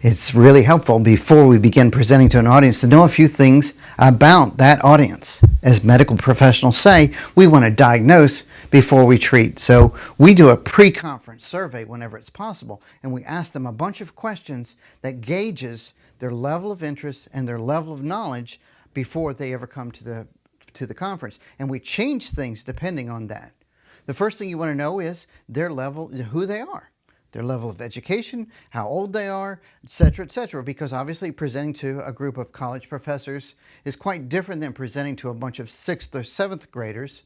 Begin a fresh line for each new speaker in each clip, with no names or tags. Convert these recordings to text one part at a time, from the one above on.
It's really helpful before we begin presenting to an audience to know a few things about that audience. As medical professionals say, we want to diagnose before we treat. So we do a pre-conference survey whenever it's possible, and we ask them a bunch of questions that gauges their level of interest and their level of knowledge before they ever come to the conference. And we change things depending on that. The first thing you want to know is their level, who they are. Their level of education, how old they are, etc., because obviously presenting to a group of college professors is quite different than presenting to a bunch of 6th or 7th graders.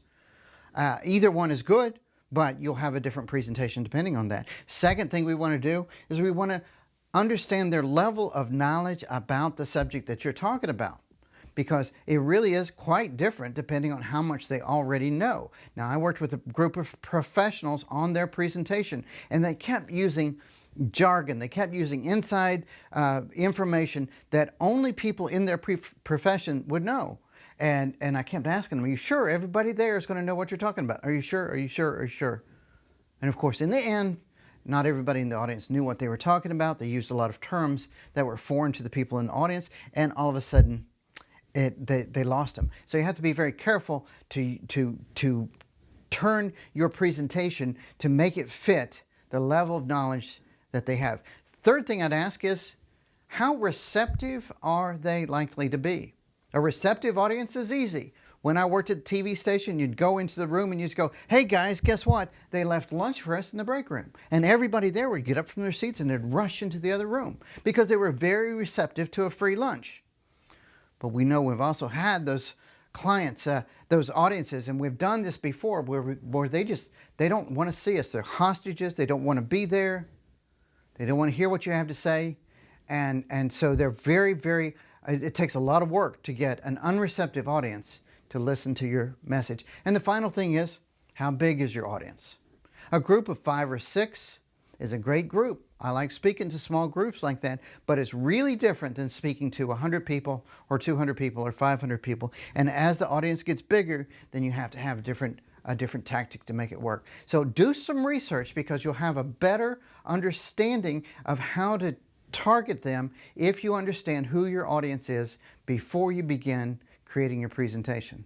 Either one is good, but you'll have a different presentation depending on that. Second thing we want to do is we want to understand their level of knowledge about the subject that you're talking about, because it really is quite different depending on how much they already know. Now, I worked with a group of professionals on their presentation, and they kept using jargon. They kept using inside information that only people in their profession would know. And I kept asking them, are you sure everybody there is going to know what you're talking about? Are you sure? Are you sure? Are you sure? And of course, in the end, not everybody in the audience knew what they were talking about. They used a lot of terms that were foreign to the people in the audience, and all of a sudden, they lost them. So you have to be very careful to turn your presentation to make it fit the level of knowledge that they have. Third thing I'd ask is, how receptive are they likely to be? A receptive audience is easy. When I worked at the TV station, you'd go into the room and you'd just go, hey guys, guess what? They left lunch for us in the break room. And everybody there would get up from their seats and they'd rush into the other room because they were very receptive to a free lunch. But we know we've also had those clients, those audiences, and we've done this before where they don't want to see us. They're hostages. They don't want to be there. They don't want to hear what you have to say. And so they're very, it takes a lot of work to get an unreceptive audience to listen to your message. And the final thing is, how big is your audience? A group of 5 or 6 is a great group. I like speaking to small groups like that, but it's really different than speaking to 100 people or 200 people or 500 people. And as the audience gets bigger, then you have to have a different tactic to make it work. So do some research, because you'll have a better understanding of how to target them if you understand who your audience is before you begin creating your presentation.